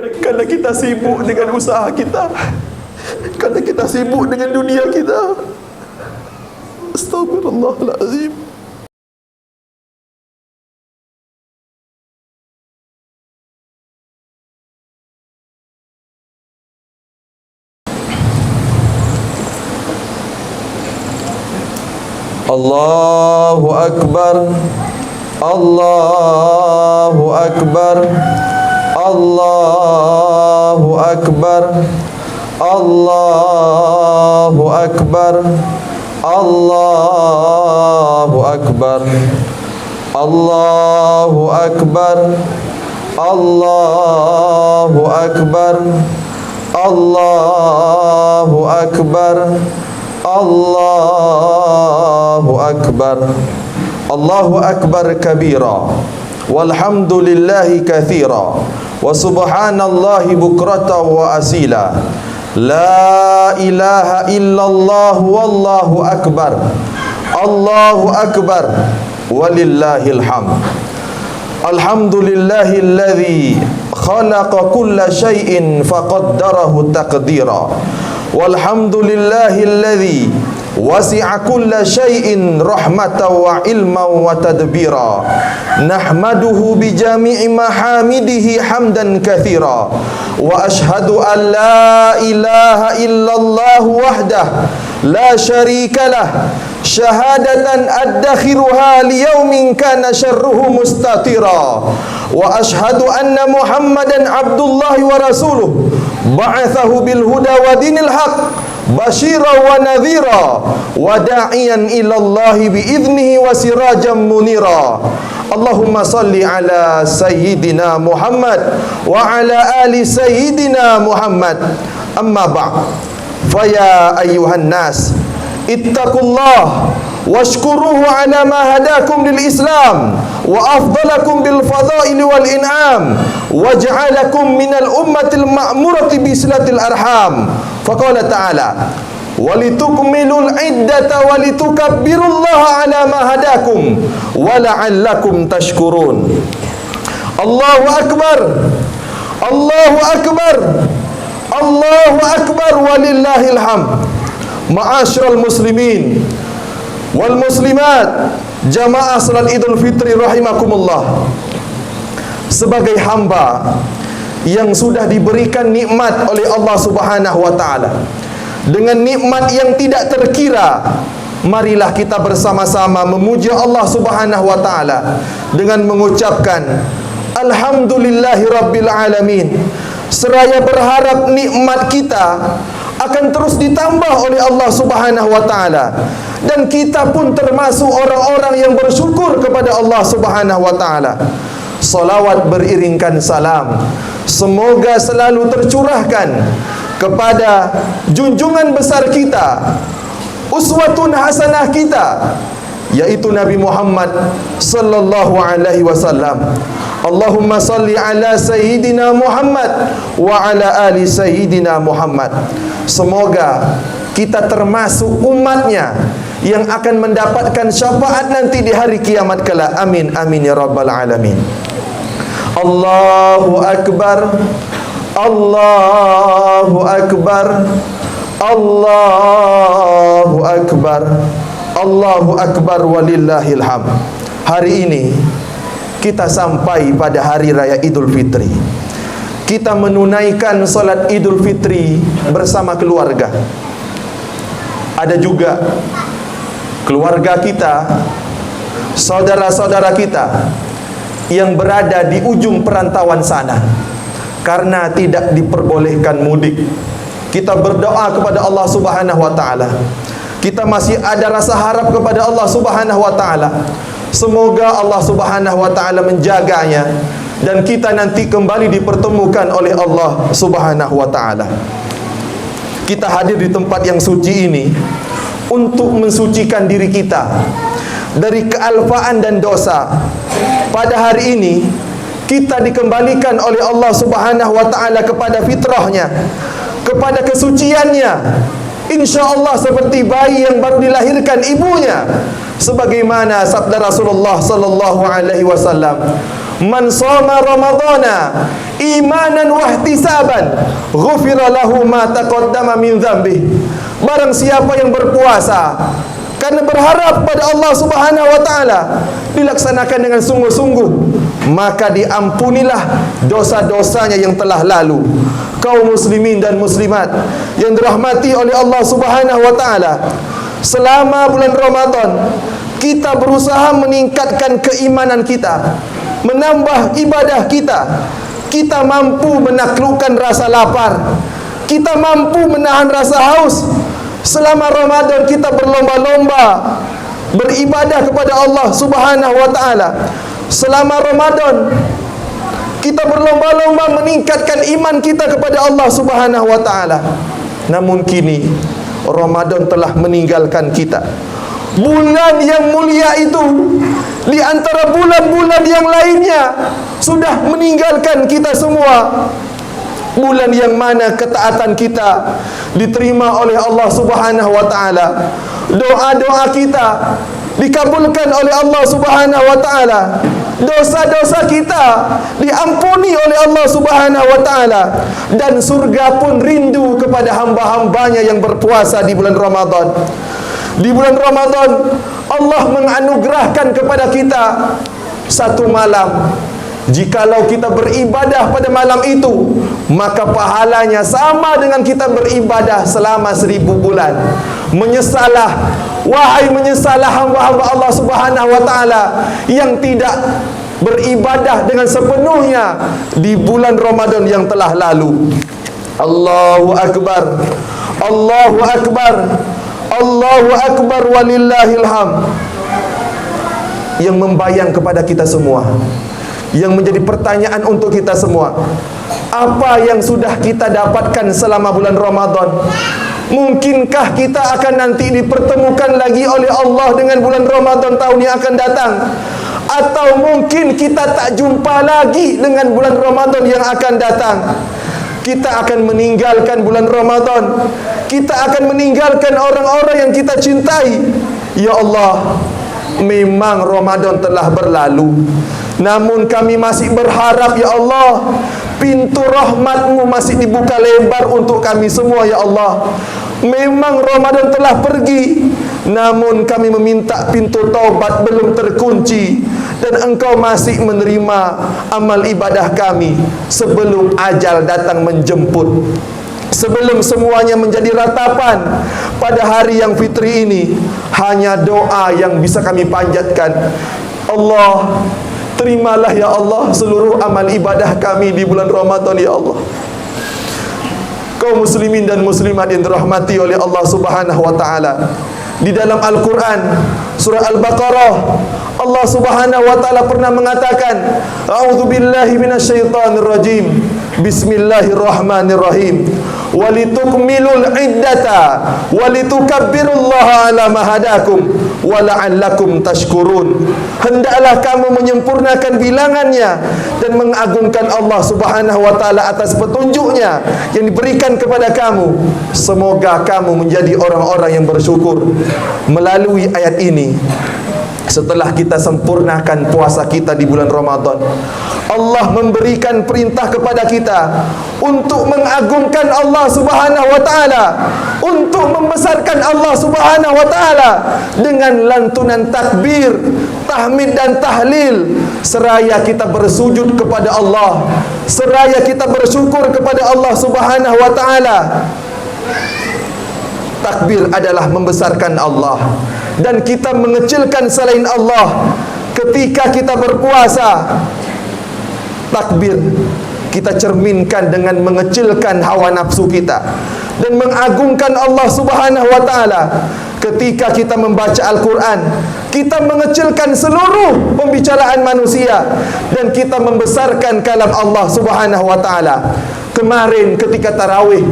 Karena kita sibuk dengan usaha kita, karena kita sibuk dengan dunia kita. Astagfirullahaladzim. Allahu Akbar, Allahu Akbar, Allahu Akbar, Allahu Akbar, Allahu Akbar, Allahu Akbar, Allahu Akbar, Allahu Akbar, Allahu Akbar, Allahu Akbar kabira, walhamdulillahi kathira, wa subhanallahi bukrata wa asila. La ilaha illallah wallahu akbar, Allahu akbar, walillahil hamd. Alhamdulillahilladzi khalaqa kulla syai'in faqaddarahu taqdira. Walhamdulillahilladzi wasi'a kulla syai'in rahmatan wa ilman wa tadbira. Nahmaduhu bi jami'i mahamidihi hamdan katsira. Wa ashhadu an la ilaha illallah wahdah la syarika lah, syahadatan addakhiruha liyaumin kana syarruhu mustatira. Wa ashhadu anna Muhammadan abdullahi wa rasuluh, ba'athahu bil huda wa dinil haq, basyira wa nadhira, wa da'iyan ilallahi bi'idhnihi wa sirajan munira. Allahumma salli ala sayyidina Muhammad wa ala ali sayyidina Muhammad. Amma ba'd, faya ayyuhan nas, ittaqullah washkuruhu ala ma hadakum lil Islam wa afdalakum bil fadail wal in'am waj'alakum minal ummatil ma'murati bi silatil arham. Faqala ta'ala walitukmilul iddata walitukabbirullaha ala ma hadakum wa la'allakum tashkurun. Allahu akbar, Allahu akbar, Allahu akbar, walillahil hamd. Ma'asyiral muslimin wal muslimat, jamaah salat Idul Fitri rahimakumullah. Sebagai hamba yang sudah diberikan nikmat oleh Allah Subhanahu wa taala, dengan nikmat yang tidak terkira, marilah kita bersama-sama memuji Allah Subhanahu wa taala dengan mengucapkan alhamdulillahi rabbil alamin, seraya berharap nikmat kita akan terus ditambah oleh Allah Subhanahu wa taala, dan kita pun termasuk orang-orang yang bersyukur kepada Allah Subhanahu wa taala. Salawat beriringkan salam semoga selalu tercurahkan kepada junjungan besar kita, uswatun hasanah kita, yaitu Nabi Muhammad sallallahu alaihi wasallam. Allahumma salli ala sayyidina Muhammad wa ala ali sayyidina Muhammad. Semoga kita termasuk umatnya yang akan mendapatkan syafaat nanti di hari kiamat kelak. Amin amin ya rabbal alamin. Allahu akbar, Allahu akbar, Allahu akbar, Allahu akbar, walillahil hamd. Hari ini kita sampai pada hari raya Idul Fitri. Kita menunaikan salat Idul Fitri bersama keluarga. Ada juga keluarga kita, saudara-saudara kita yang berada di ujung perantauan sana karena tidak diperbolehkan mudik. Kita berdoa kepada Allah Subhanahu wa taala. Kita masih ada rasa harap kepada Allah Subhanahu wa taala. Semoga Allah Subhanahu wa taala menjaganya dan kita nanti kembali dipertemukan oleh Allah Subhanahu wa taala. Kita hadir di tempat yang suci ini untuk mensucikan diri kita dari kealpaan dan dosa. Pada hari ini kita dikembalikan oleh Allah Subhanahu wa taala kepada fitrahnya, kepada kesuciannya. InsyaAllah seperti bayi yang baru dilahirkan ibunya, sebagaimana sabda Rasulullah sallallahu alaihi wasallam, Man shoma ramadhana imanan wa ihtisaban ghufira lahu ma taqaddama min dzambi. Barang siapa yang berpuasa karena berharap pada Allah Subhanahu wa taala, dilaksanakan dengan sungguh-sungguh, maka diampunilah dosa-dosanya yang telah lalu. Kaum muslimin dan muslimat yang dirahmati oleh Allah Subhanahu wa taala, selama bulan Ramadan kita berusaha meningkatkan keimanan kita, menambah ibadah kita. Kita mampu menaklukkan rasa lapar, kita mampu menahan rasa haus. Selama Ramadan kita berlomba-lomba beribadah kepada Allah Subhanahu wa taala. Selama Ramadan kita berlomba-lomba meningkatkan iman kita kepada Allah Subhanahu wa taala. Namun kini Ramadan telah meninggalkan kita. Bulan yang mulia itu di antara bulan-bulan yang lainnya sudah meninggalkan kita semua. Bulan yang mana ketaatan kita diterima oleh Allah Subhanahu wa taala. Doa-doa kita dikabulkan oleh Allah Subhanahu wa taala. Dosa-dosa kita diampuni oleh Allah Subhanahu wa taala, dan surga pun rindu kepada hamba-hambanya yang berpuasa di bulan Ramadan. Di bulan Ramadan Allah menganugerahkan kepada kita satu malam. Jikalau kita beribadah pada malam itu, maka pahalanya sama dengan kita beribadah selama 1000 bulan. Menyesalah, wahai menyesalah hamba-hamba Allah Subhanahu wa taala yang tidak beribadah dengan sepenuhnya di bulan Ramadan yang telah lalu. Allahu Akbar, Allahu Akbar, Allahu Akbar, walillahil hamd. Yang membayang kepada kita semua, yang menjadi pertanyaan untuk kita semua, apa yang sudah kita dapatkan selama bulan Ramadan? Mungkinkah kita akan nanti dipertemukan lagi oleh Allah dengan bulan Ramadan tahun yang akan datang? Atau mungkin kita tak jumpa lagi dengan bulan Ramadan yang akan datang? Kita akan meninggalkan bulan Ramadan, kita akan meninggalkan orang-orang yang kita cintai. Ya Allah, memang Ramadan telah berlalu, namun kami masih berharap ya Allah, pintu rahmat-Mu masih dibuka lebar untuk kami semua ya Allah. Memang Ramadan telah pergi, namun kami meminta pintu taubat belum terkunci, dan Engkau masih menerima amal ibadah kami sebelum ajal datang menjemput. Sebelum semuanya menjadi ratapan pada hari yang fitri ini, hanya doa yang bisa kami panjatkan. Allah, terimalah ya Allah seluruh amal ibadah kami di bulan Ramadan ya Allah. Kaum muslimin dan muslimat yang dirahmati oleh Allah Subhanahu wa taala, di dalam Al-Quran surah Al-Baqarah, Allah Subhanahu wa taala pernah mengatakan, a'udzubillahi minasyaitonir rajim, bismillahirrahmanirrahim, walitukmilul iddata walitukabbirullaha ala ma hadakum wa la'allakum tashkurun. Hendaklah kamu menyempurnakan bilangannya dan mengagungkan Allah Subhanahu wa taala atas petunjuknya yang diberikan kepada kamu. Semoga kamu menjadi orang-orang yang bersyukur. Melalui ayat ini, setelah kita sempurnakan puasa kita di bulan Ramadan, Allah memberikan perintah kepada kita untuk mengagungkan Allah Subhanahu wa taala, untuk membesarkan Allah Subhanahu wa taala dengan lantunan takbir, tahmid dan tahlil, seraya kita bersujud kepada Allah, seraya kita bersyukur kepada Allah Subhanahu wa taala. Takbir adalah membesarkan Allah, dan kita mengecilkan selain Allah ketika kita berpuasa. Takbir kita cerminkan dengan mengecilkan hawa nafsu kita dan mengagungkan Allah Subhanahu wa taala. Ketika kita membaca Al-Quran, kita mengecilkan seluruh pembicaraan manusia dan kita membesarkan kalam Allah Subhanahu wa taala. Kemarin ketika tarawih,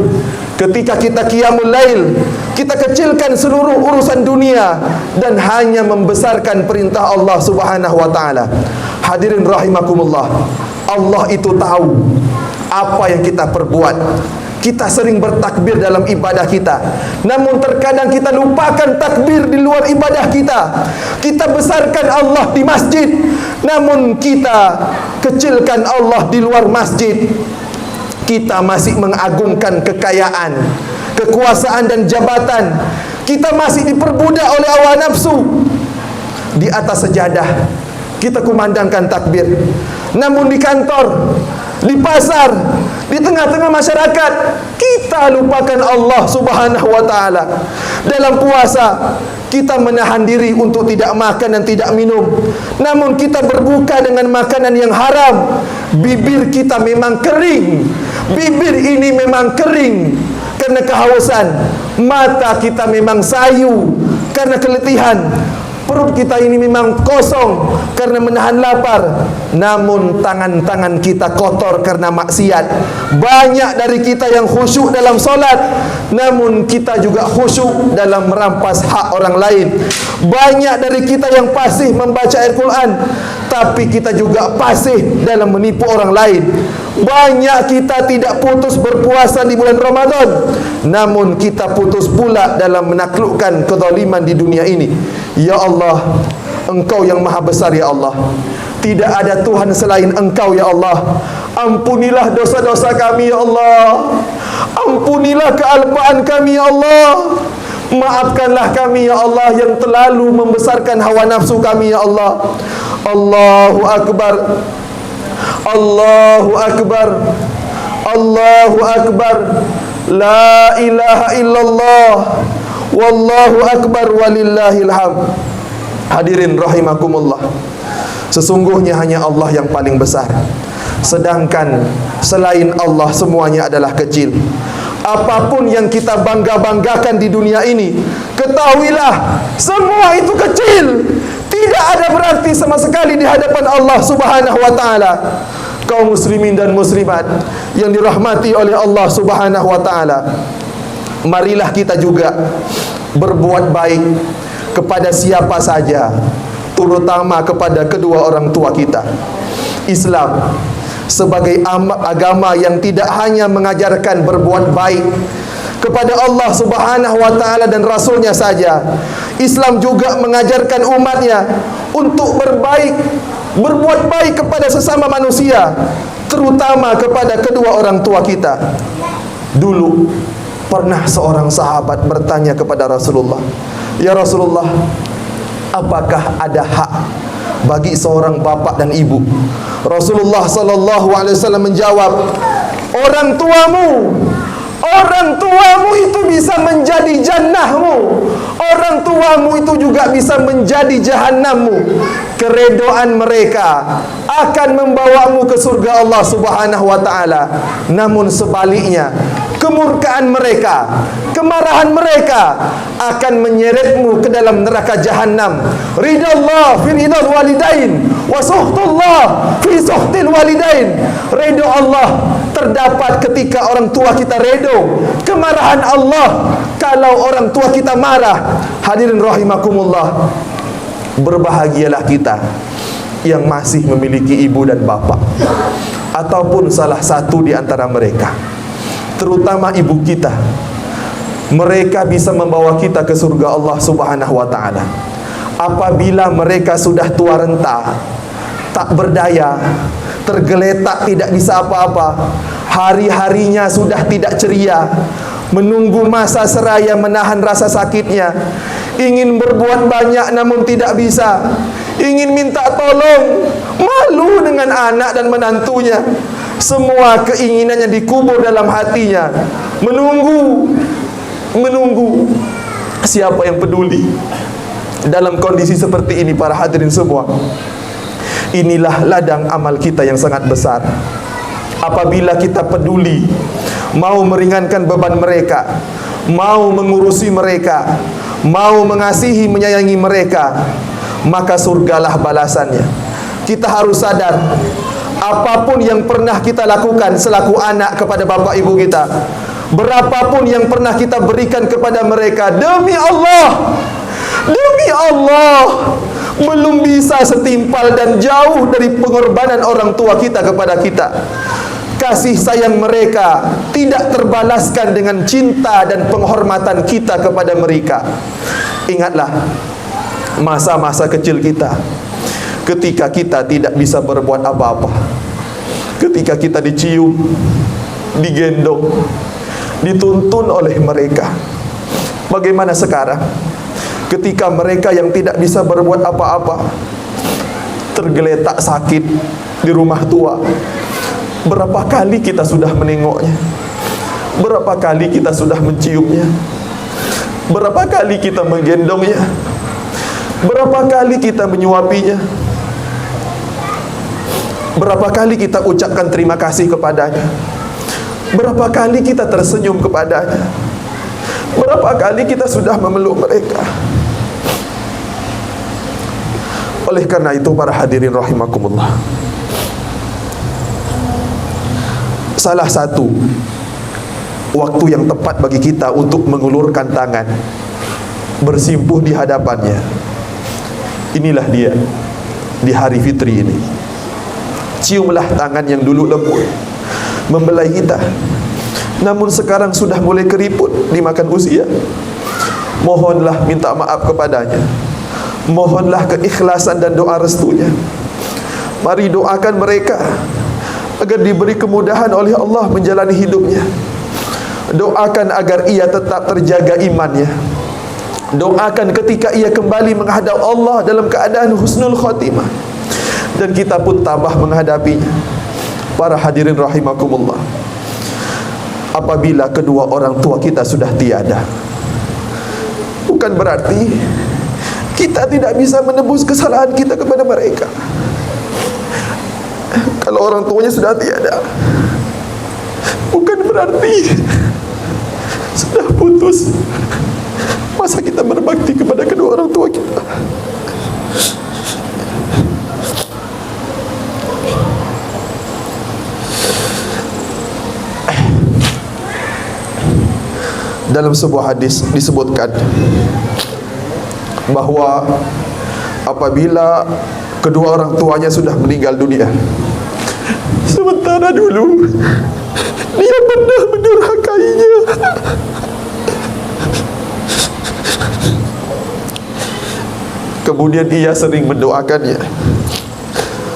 ketika kita qiyamul lail, kita kecilkan seluruh urusan dunia dan hanya membesarkan perintah Allah Subhanahu wa taala. Hadirin rahimakumullah, Allah itu tahu apa yang kita perbuat. Kita sering bertakbir dalam ibadah kita, namun terkadang kita lupakan takbir di luar ibadah kita. Kita besarkan Allah di masjid, namun kita kecilkan Allah di luar masjid. Kita masih mengagungkan kekayaan, kekuasaan dan jabatan. Kita masih diperbudak oleh hawa nafsu. Di atas sejadah kita kumandangkan takbir, namun di kantor, di pasar, di tengah-tengah masyarakat, kita lupakan Allah Subhanahu wa ta'ala. Dalam puasa, kita menahan diri untuk tidak makan dan tidak minum, namun kita berbuka dengan makanan yang haram. Bibir kita memang kering, bibir ini memang kering karena kehausan. Mata kita memang sayu karena keletihan. Perut kita ini memang kosong karena menahan lapar, namun tangan-tangan kita kotor karena maksiat. Banyak dari kita yang khusyuk dalam solat, namun kita juga khusyuk dalam merampas hak orang lain. Banyak dari kita yang fasih membaca ayat Quran, tapi kita juga fasih dalam menipu orang lain. Banyak kita tidak putus berpuasa di bulan Ramadan, namun kita putus pula dalam menaklukkan kezaliman di dunia ini. Ya Allah, Engkau yang maha besar ya Allah. Tidak ada Tuhan selain Engkau ya Allah. Ampunilah dosa-dosa kami ya Allah. Ampunilah kealpaan kami ya Allah. Maafkanlah kami ya Allah yang terlalu membesarkan hawa nafsu kami ya Allah. Allahu Akbar, Allahu Akbar, Allahu Akbar. La ilaha illallah, wallahu akbar walillahil hamd. Hadirin rahimakumullah, sesungguhnya hanya Allah yang paling besar, sedangkan selain Allah semuanya adalah kecil. Apapun yang kita bangga-banggakan di dunia ini, ketahuilah semua itu kecil. Tidak ada berarti sama sekali di hadapan Allah Subhanahu wa ta'ala. Kaum muslimin dan muslimat yang dirahmati oleh Allah Subhanahu wa ta'ala, marilah kita juga berbuat baik kepada siapa saja, terutama kepada kedua orang tua kita. Islam sebagai agama yang tidak hanya mengajarkan berbuat baik kepada Allah Subhanahu wa ta'ala dan Rasulnya saja. Islam juga mengajarkan umatnya untuk berbuat baik kepada sesama manusia, terutama kepada kedua orang tua kita. Dulu pernah seorang sahabat bertanya kepada Rasulullah, "Ya Rasulullah, apakah ada hak bagi seorang bapak dan ibu?" Rasulullah sallallahu alaihi wasallam menjawab, "Orang tuamu itu bisa menjadi jannahmu. Orang tuamu itu juga bisa menjadi jahannammu. Keredoan mereka akan membawamu ke surga Allah Subhanahu wa ta'ala. Namun sebaliknya, kemurkaan mereka, kemarahan mereka akan menyeretmu ke dalam neraka jahannam. Ridallah fi ridal walidain wa suhtullah fi suhtil walidain." Ridho Allah terdapat ketika orang tua kita redho, kemarahan Allah kalau orang tua kita marah. Hadirin rahimakumullah, berbahagialah kita yang masih memiliki ibu dan bapak, ataupun salah satu di antara mereka, terutama ibu kita. Mereka bisa membawa kita ke surga Allah Subhanahu wa ta'ala. Apabila mereka sudah tua renta, tak berdaya, tergeletak, tidak bisa apa-apa, hari-harinya sudah tidak ceria, menunggu masa seraya menahan rasa sakitnya, ingin berbuat banyak namun tidak bisa, ingin minta tolong, malu dengan anak dan menantunya, semua keinginannya dikubur dalam hatinya, menunggu. Siapa yang peduli dalam kondisi seperti ini? Para hadirin semua, inilah ladang amal kita yang sangat besar. Apabila kita peduli, mau meringankan beban mereka, mau mengurusi mereka, mau mengasihi menyayangi mereka, maka surgalah balasannya. Kita harus sadar, apapun yang pernah kita lakukan selaku anak kepada bapak ibu kita, berapapun yang pernah kita berikan kepada mereka, demi Allah, belum bisa setimpal dan jauh dari pengorbanan orang tua kita kepada kita. kasih sayang mereka tidak terbalaskan dengan cinta dan penghormatan kita kepada mereka. Ingatlah masa-masa kecil kita, ketika kita tidak bisa berbuat apa-apa, ketika kita dicium, digendong, dituntun oleh mereka. Bagaimana sekarang, ketika mereka yang tidak bisa berbuat apa-apa tergeletak sakit di rumah tua? Berapa kali kita sudah menengoknya? Berapa kali kita sudah menciumnya? Berapa kali kita menggendongnya? Berapa kali kita menyuapinya? Berapa kali kita ucapkan terima kasih kepadanya? Berapa kali kita tersenyum kepadanya? Berapa kali kita sudah memeluk mereka? Oleh karena itu, para hadirin rahimakumullah, salah satu waktu yang tepat bagi kita untuk mengulurkan tangan, bersimpuh di hadapannya, inilah dia di hari fitri ini. Ciumlah tangan yang dulu lembut, membelai kita, namun sekarang sudah mulai keriput dimakan usia. Mohonlah minta maaf kepadanya, mohonlah keikhlasan dan doa restunya. Mari doakan mereka agar diberi kemudahan oleh Allah menjalani hidupnya. Doakan agar ia tetap terjaga imannya. Doakan ketika ia kembali menghadap Allah dalam keadaan husnul khotimah, dan kita pun tabah menghadapinya. Para hadirin rahimakumullah, apabila kedua orang tua kita sudah tiada, bukan berarti kita tidak bisa menebus kesalahan kita kepada mereka. Kalau orang tuanya sudah tiada, bukan berarti sudah putus masa kita berbakti kepada kedua orang tua kita. Dalam sebuah hadis disebutkan bahwa apabila kedua orang tuanya sudah meninggal dunia, sementara dulu dia pernah mendurhakainya, kemudian ia sering mendoakannya,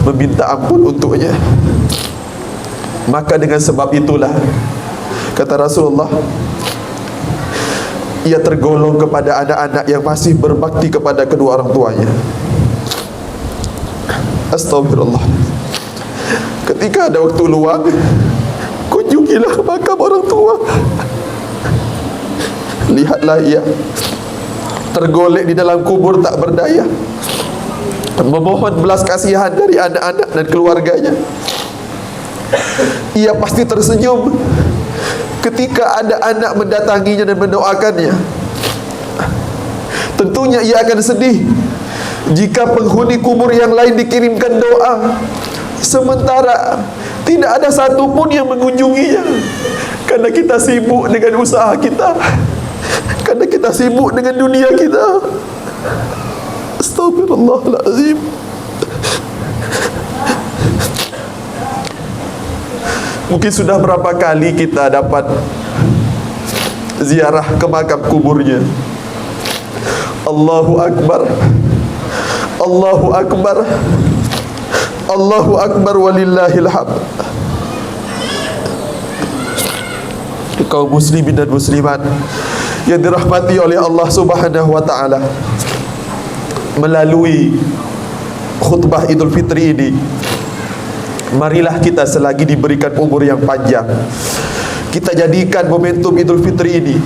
meminta ampun untuknya. Maka dengan sebab itulah, kata Rasulullah, ia tergolong kepada anak-anak yang masih berbakti kepada kedua orang tuanya. Astagfirullah. Ketika ada waktu luang, kunjungilah makam orang tua. Lihatlah ia tergolek di dalam kubur tak berdaya, memohon belas kasihan dari anak-anak dan keluarganya. Ia pasti tersenyum ketika ada anak mendatanginya dan mendoakannya. Tentunya ia akan sedih jika penghuni kubur yang lain dikirimkan doa, sementara tidak ada satupun yang mengunjunginya. Karena kita sibuk dengan usaha kita, karena kita sibuk dengan dunia kita. Astagfirullahaladzim. Mungkin sudah berapa kali kita dapat ziarah ke makam kuburnya. Allahu Akbar, Allahu Akbar, Allahu Akbar walillahil hamd. Kaum muslimin dan muslimat yang dirahmati oleh Allah Subhanahu wa taala, melalui khutbah Idul Fitri ini, marilah kita selagi diberikan umur yang panjang, kita jadikan momentum Idul Fitri ini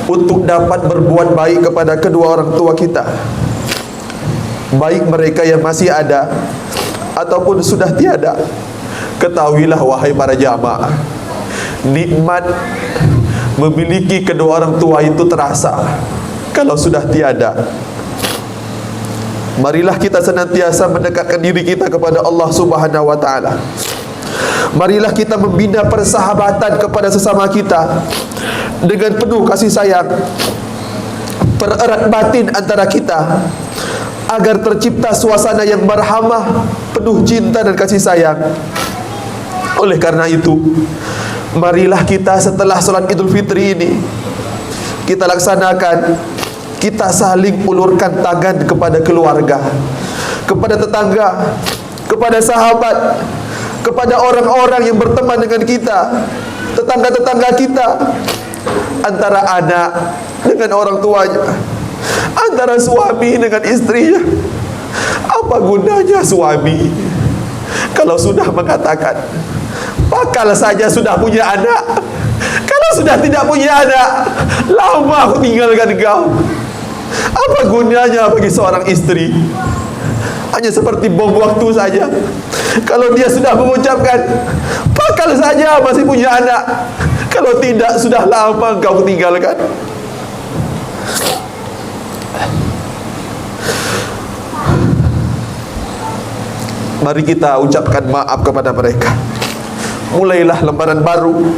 untuk dapat berbuat baik kepada kedua orang tua kita, baik mereka yang masih ada ataupun sudah tiada. Ketahuilah wahai para jamaah, nikmat memiliki kedua orang tua itu terasa kalau sudah tiada. Marilah kita senantiasa mendekatkan diri kita kepada Allah Subhanahu wa taala. Marilah kita membina persahabatan kepada sesama kita dengan penuh kasih sayang. Pererat batin antara kita agar tercipta suasana yang marhamah, penuh cinta dan kasih sayang. Oleh karena itu, marilah kita setelah solat Idul Fitri ini, kita laksanakan, kita saling ulurkan tangan kepada keluarga, kepada tetangga, kepada sahabat, kepada orang-orang yang berteman dengan kita, tetangga-tetangga kita, antara anak dengan orang tuanya, antara suami dengan istrinya. Apa gunanya suami kalau sudah mengatakan, bakal saja sudah punya anak, kalau sudah tidak punya anak, lama aku tinggalkan kau. Apa gunanya bagi seorang istri? Hanya seperti bom waktu saja. Kalau dia sudah mengucapkan, bakal saja masih punya anak, kalau tidak, sudah lama kau tinggalkan. Mari kita ucapkan maaf kepada mereka. Mulailah lembaran baru,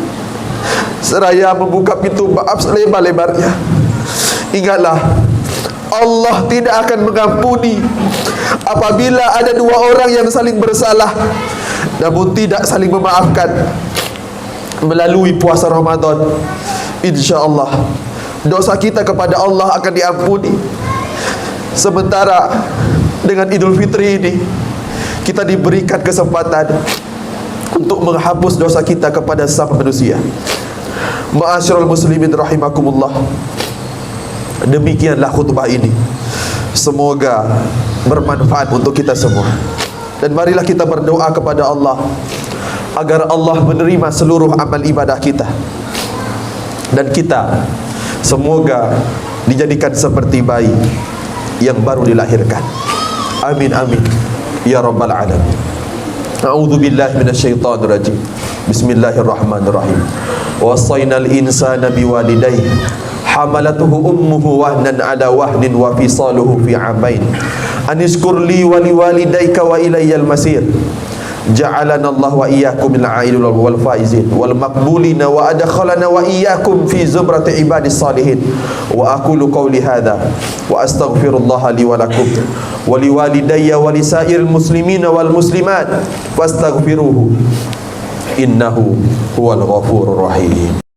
seraya membuka pintu maaf selebar-lebarnya. Ingatlah, Allah tidak akan mengampuni apabila ada dua orang yang saling bersalah namun tidak saling memaafkan melalui puasa Ramadan. InsyaAllah dosa kita kepada Allah akan diampuni. Sementara dengan Idul Fitri ini, kita diberikan kesempatan untuk menghapus dosa kita kepada sesama manusia. Ma'asyiral muslimin rahimakumullah, demikianlah khutbah ini. Semoga bermanfaat untuk kita semua. Dan marilah kita berdoa kepada Allah agar Allah menerima seluruh amal ibadah kita, dan kita semoga dijadikan seperti bayi yang baru dilahirkan. Amin amin ya rabbal alamin. A'udzu billahi minasyaitonir rajim. Bismillahirrahmanirrahim. Wassaynal insana biwalidayhi hamalatuhu ummuhu wahnan ala wahnin wa fisaluhu fi amain anishkur li wa liwalidayka wa ilayyal masir. Ja'alana Allah wa iyyakum minal aidil wal faizin wal maqbulina wa adkhalana wa iyyakum fi zumrati ibadis salihin. Wa aqulu qawli hadha wa astaghfirullah li wa lakum wa liwalidayya wa lisairil muslimina wal muslimat fastaghfiruhu innahu huwal ghafurur rahim.